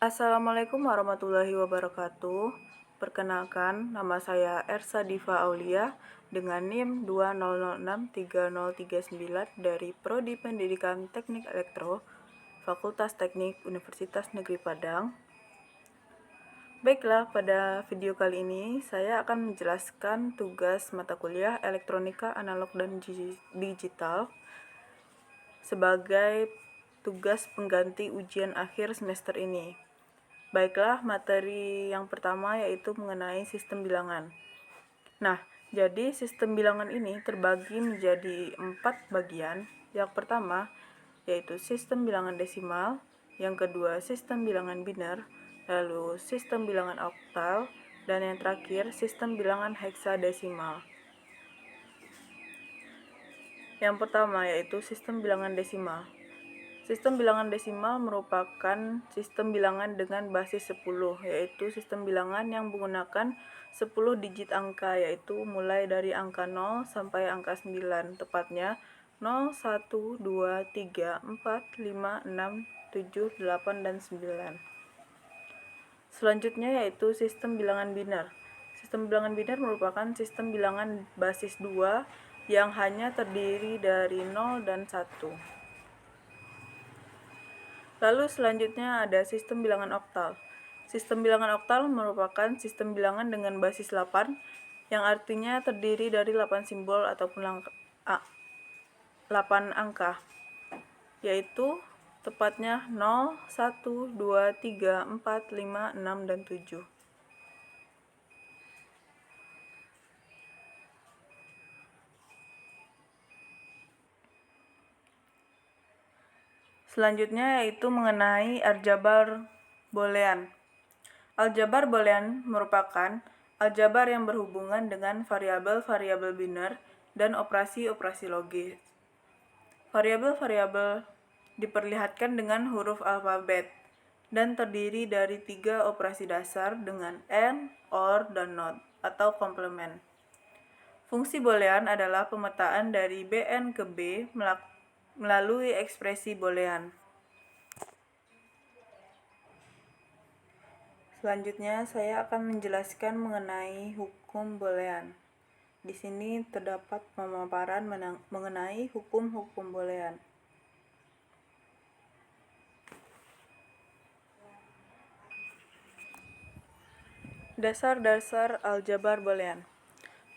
Assalamualaikum warahmatullahi wabarakatuh. Perkenalkan, nama saya Ersa Diva Aulia dengan NIM 20063039 dari Prodi Pendidikan Teknik Elektro, Fakultas Teknik Universitas Negeri Padang. Baiklah, pada video kali ini saya akan menjelaskan tugas mata kuliah Elektronika Analog dan Digital sebagai tugas pengganti ujian akhir semester ini. Baiklah, materi yang pertama yaitu mengenai sistem bilangan. Nah, jadi sistem bilangan ini terbagi menjadi 4 bagian. Yang pertama yaitu sistem bilangan desimal, yang kedua sistem bilangan biner, lalu sistem bilangan oktal, dan yang terakhir sistem bilangan heksadesimal. Yang pertama yaitu sistem bilangan desimal. Sistem bilangan desimal merupakan sistem bilangan dengan basis 10, yaitu sistem bilangan yang menggunakan 10 digit angka, yaitu mulai dari angka 0 sampai angka 9, tepatnya 0, 1, 2, 3, 4, 5, 6, 7, 8, dan 9. Selanjutnya yaitu sistem bilangan biner. Sistem bilangan biner merupakan sistem bilangan basis 2 yang hanya terdiri dari 0 dan 1. Lalu selanjutnya ada sistem bilangan oktal. Sistem bilangan oktal merupakan sistem bilangan dengan basis 8 yang artinya terdiri dari 8 simbol ataupun 8 angka, yaitu tepatnya 0, 1, 2, 3, 4, 5, 6, dan 7. Selanjutnya yaitu mengenai aljabar boolean. Aljabar boolean merupakan aljabar yang berhubungan dengan variabel-variabel biner dan operasi-operasi logis. Variabel-variabel diperlihatkan dengan huruf alfabet dan terdiri dari 3 operasi dasar dengan AND, OR, dan NOT atau komplement. Fungsi boolean adalah pemetaan dari Bn ke B melalui ekspresi boolean. Selanjutnya saya akan menjelaskan mengenai hukum boolean. Di sini terdapat pemaparan mengenai hukum-hukum boolean. Dasar-dasar aljabar boolean.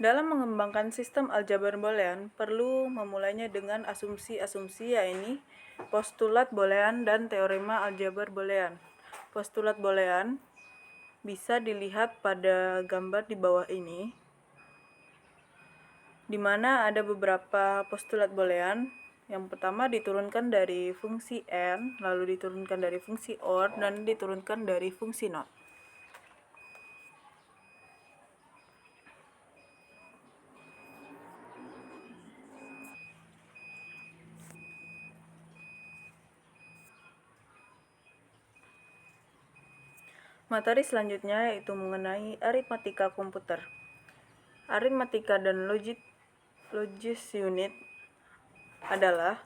Dalam mengembangkan sistem aljabar boolean, perlu memulainya dengan asumsi-asumsi, yaitu postulat boolean dan teorema aljabar boolean. Postulat boolean bisa dilihat pada gambar di bawah ini, di mana ada beberapa postulat boolean. Yang pertama diturunkan dari fungsi AND, lalu diturunkan dari fungsi OR, dan diturunkan dari fungsi NOT. Materi selanjutnya yaitu mengenai aritmatika komputer. Aritmatika dan logis unit adalah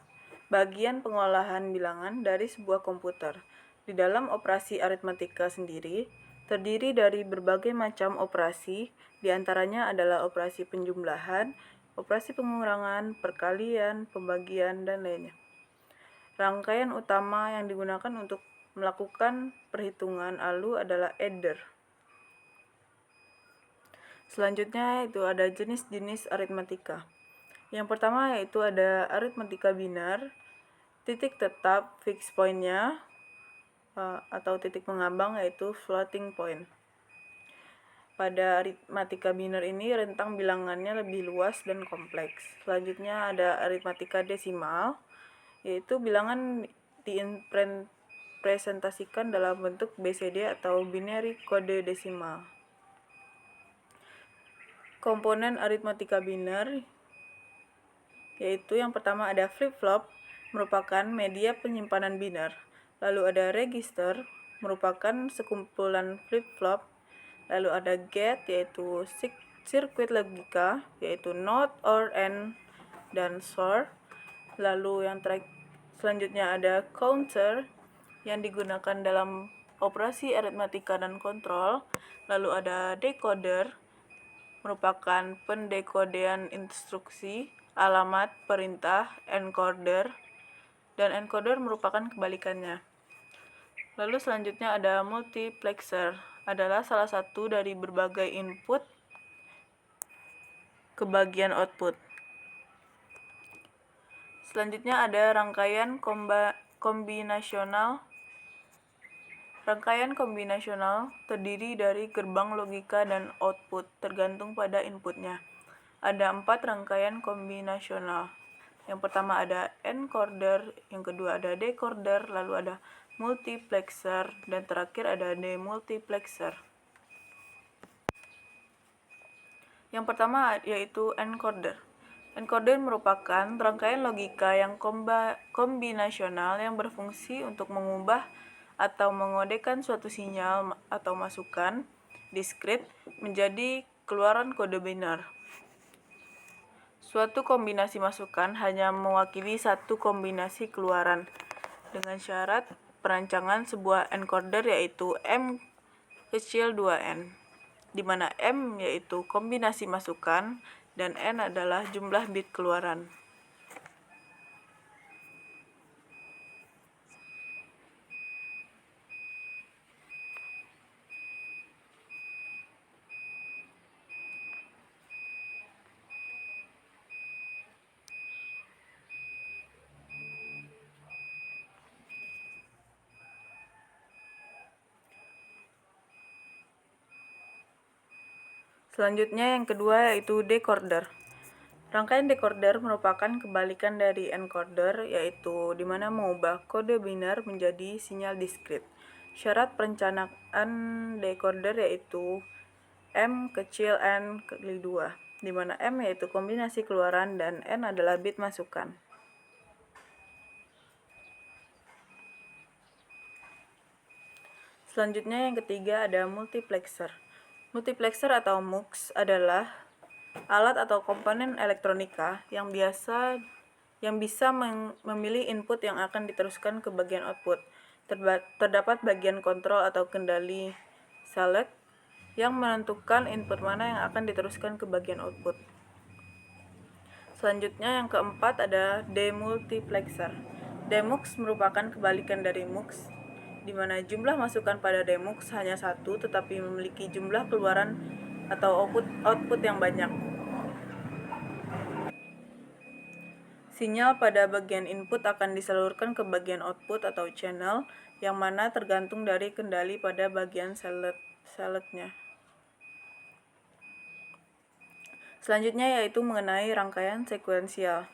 bagian pengolahan bilangan dari sebuah komputer. Di dalam operasi aritmatika sendiri terdiri dari berbagai macam operasi, diantaranya adalah operasi penjumlahan, operasi pengurangan, perkalian, pembagian, dan lainnya. Rangkaian utama yang digunakan untuk melakukan perhitungan ALU adalah adder. Selanjutnya itu ada jenis-jenis aritmatika. Yang pertama yaitu ada aritmatika biner, titik tetap fixed point-nya atau titik mengambang yaitu floating point. Pada aritmatika biner ini rentang bilangannya lebih luas dan kompleks. Selanjutnya ada aritmatika desimal, yaitu bilangan dipresentasikan dalam bentuk BCD atau binary kode desimal. Komponen aritmatika biner yaitu yang pertama ada flip-flop, merupakan media penyimpanan biner. Lalu ada register, merupakan sekumpulan flip-flop. Lalu ada gate, yaitu sirkuit logika, yaitu NOT, OR, AND, dan SOR. Lalu yang selanjutnya ada counter yang digunakan dalam operasi aritmatika dan kontrol. Lalu ada decoder, merupakan pendekodean instruksi, alamat, perintah, encoder, dan encoder merupakan kebalikannya. Lalu selanjutnya ada multiplexer, adalah salah satu dari berbagai input ke bagian output. Selanjutnya ada rangkaian kombinasional. Rangkaian kombinasional terdiri dari gerbang logika dan output, tergantung pada inputnya. Ada 4 rangkaian kombinasional. Yang pertama ada encoder, yang kedua ada decoder, lalu ada multiplexer, dan terakhir ada demultiplexer. Yang pertama yaitu encoder. Encoder merupakan rangkaian logika yang kombinasional yang berfungsi untuk mengubah atau mengodekan suatu sinyal atau masukan diskrit menjadi keluaran kode biner. Suatu kombinasi masukan hanya mewakili satu kombinasi keluaran dengan syarat perancangan sebuah encoder yaitu M kecil 2n, di mana M yaitu kombinasi masukan dan N adalah jumlah bit keluaran. Selanjutnya yang kedua yaitu decoder. Rangkaian decoder merupakan kebalikan dari encoder, yaitu di mana mengubah kode biner menjadi sinyal diskrit. Syarat perencanaan decoder yaitu M kecil n kali 2, di mana M yaitu kombinasi keluaran dan N adalah bit masukan. Selanjutnya yang ketiga ada multiplexer. Multiplexer atau MUX adalah alat atau komponen elektronika yang bisa memilih input yang akan diteruskan ke bagian output. Terdapat bagian kontrol atau kendali select yang menentukan input mana yang akan diteruskan ke bagian output. Selanjutnya yang keempat ada demultiplexer. Demux merupakan kebalikan dari MUX, di mana jumlah masukan pada demux hanya satu tetapi memiliki jumlah keluaran atau output yang banyak. Sinyal pada bagian input akan disalurkan ke bagian output atau channel, yang mana tergantung dari kendali pada bagian selectnya. Selanjutnya yaitu mengenai rangkaian sekuensial.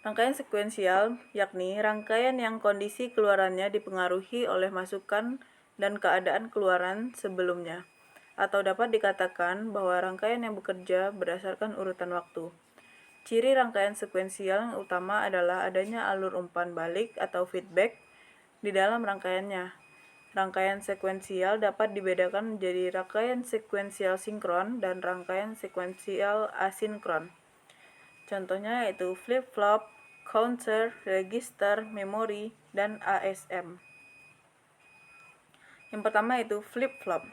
Rangkaian sekuensial yakni rangkaian yang kondisi keluarannya dipengaruhi oleh masukan dan keadaan keluaran sebelumnya, atau dapat dikatakan bahwa rangkaian yang bekerja berdasarkan urutan waktu. Ciri rangkaian sekuensial yang utama adalah adanya alur umpan balik atau feedback di dalam rangkaiannya. Rangkaian sekuensial dapat dibedakan menjadi rangkaian sekuensial sinkron dan rangkaian sekuensial asinkron. Contohnya yaitu flip-flop, counter, register, memori, dan ASM. Yang pertama yaitu flip-flop.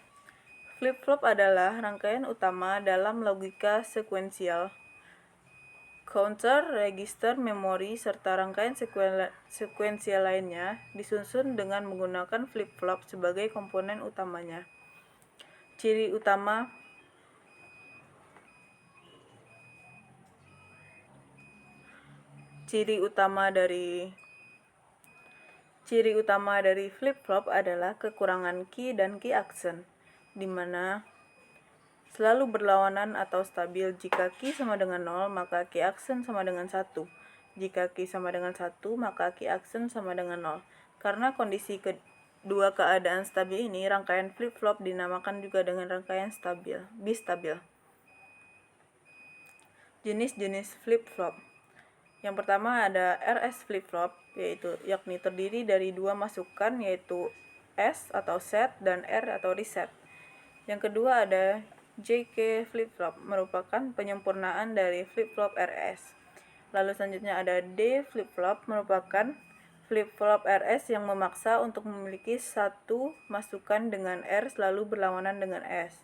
Flip-flop adalah rangkaian utama dalam logika sekuensial. Counter, register, memori, serta rangkaian sekuensial lainnya disusun dengan menggunakan flip-flop sebagai komponen utamanya. Ciri utama dari flip-flop adalah kekurangan key dan key action, di mana selalu berlawanan atau stabil. Jika key sama dengan 0, maka key action sama dengan 1. Jika key sama dengan 1, maka key action sama dengan 0. Karena kondisi kedua keadaan stabil ini, rangkaian flip-flop dinamakan juga dengan rangkaian bistabil. Jenis-jenis flip-flop. Yang pertama ada RS flip-flop, yakni terdiri dari dua masukan yaitu S atau set dan R atau reset. Yang kedua ada JK flip-flop, merupakan penyempurnaan dari flip-flop RS. Lalu selanjutnya ada D flip-flop, merupakan flip-flop RS yang memaksa untuk memiliki satu masukan dengan R selalu berlawanan dengan S.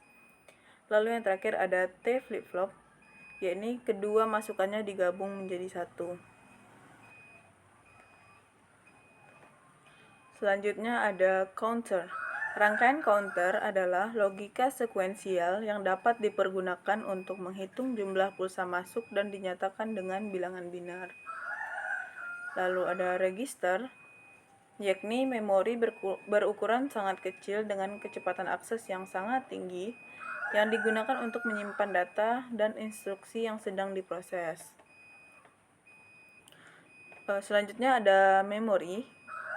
Lalu yang terakhir ada T flip-flop, yakni kedua masukannya digabung menjadi satu. Selanjutnya ada counter. Rangkaian counter adalah logika sekuensial yang dapat dipergunakan untuk menghitung jumlah pulsa masuk dan dinyatakan dengan bilangan binar. Lalu ada register, yakni memori berukuran sangat kecil dengan kecepatan akses yang sangat tinggi yang digunakan untuk menyimpan data dan instruksi yang sedang diproses. Selanjutnya ada memori.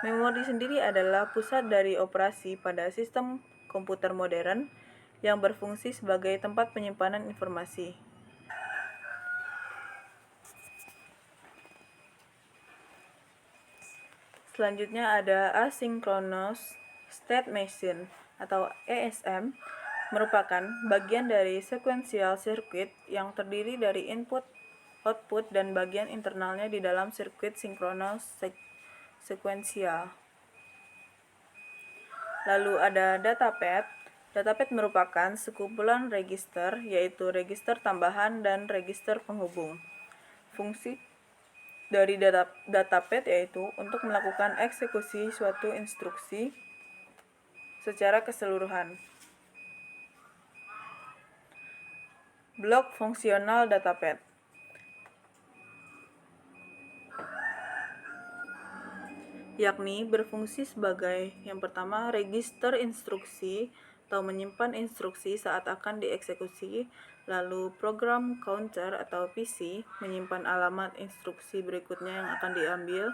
Memori sendiri adalah pusat dari operasi pada sistem komputer modern yang berfungsi sebagai tempat penyimpanan informasi. Selanjutnya ada asynchronous state machine atau ASM, merupakan bagian dari sequential circuit yang terdiri dari input, output, dan bagian internalnya di dalam sirkuit sinkronus sekuensial. Lalu ada datapad. Datapad merupakan sekumpulan register, yaitu register tambahan dan register penghubung. Fungsi dari datapad yaitu untuk melakukan eksekusi suatu instruksi secara keseluruhan. Blok fungsional datapad. Yakni berfungsi sebagai yang pertama register instruksi atau menyimpan instruksi saat akan dieksekusi, lalu program counter atau PC menyimpan alamat instruksi berikutnya yang akan diambil.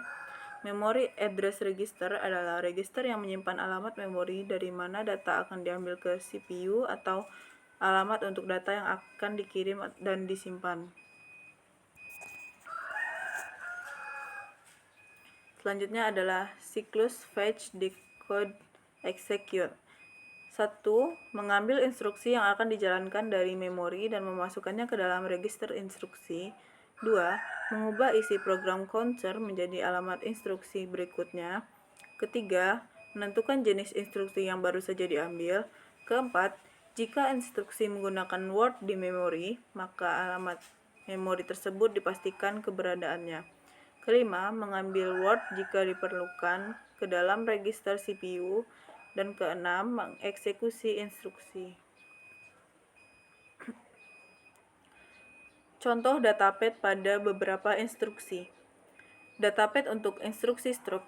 Memory address register adalah register yang menyimpan alamat memori dari mana data akan diambil ke CPU atau alamat untuk data yang akan dikirim dan disimpan. Selanjutnya adalah siklus fetch, decode, execute. 1. Mengambil instruksi yang akan dijalankan dari memori dan memasukkannya ke dalam register instruksi. 2. Mengubah isi program counter menjadi alamat instruksi berikutnya. 3. Menentukan jenis instruksi yang baru saja diambil. 4. Jika instruksi menggunakan word di memori, maka alamat memori tersebut dipastikan keberadaannya. 5. Mengambil word jika diperlukan ke dalam register CPU. Dan 6. Mengeksekusi instruksi. Contoh datapad pada beberapa instruksi. Datapad untuk instruksi struk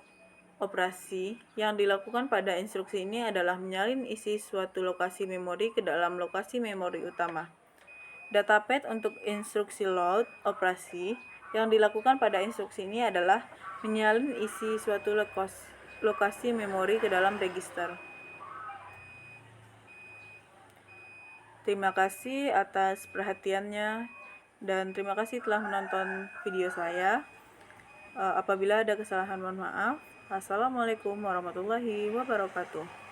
operasi yang dilakukan pada instruksi ini adalah menyalin isi suatu lokasi memori ke dalam lokasi memori utama. Datapad untuk instruksi load operasi yang dilakukan pada instruksi ini adalah menyalin isi suatu lokasi memori ke dalam register. Terima kasih atas perhatiannya dan terima kasih telah menonton video saya. Apabila ada kesalahan mohon maaf. Assalamualaikum warahmatullahi wabarakatuh.